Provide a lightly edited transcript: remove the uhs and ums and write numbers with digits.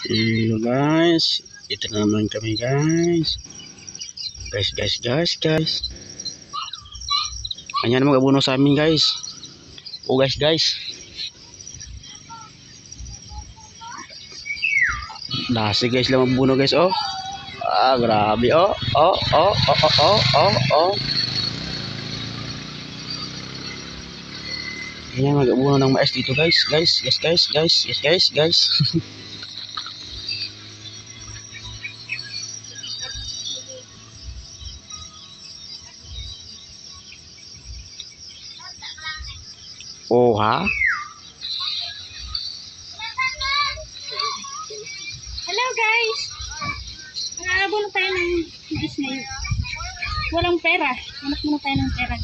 Hello guys, ito naman kami guys. Guys. Kanya na mag-abuno sa amin guys. O guys. Nasi guys lang magbuno guys oh. Grabe oh. Kanya mag-abuno ng mais dito guys. Guys. Oh ha? Hello guys! Nag-aabon tayo ng mais ngayon. Walang pera. Hanap muna tayo ng pera.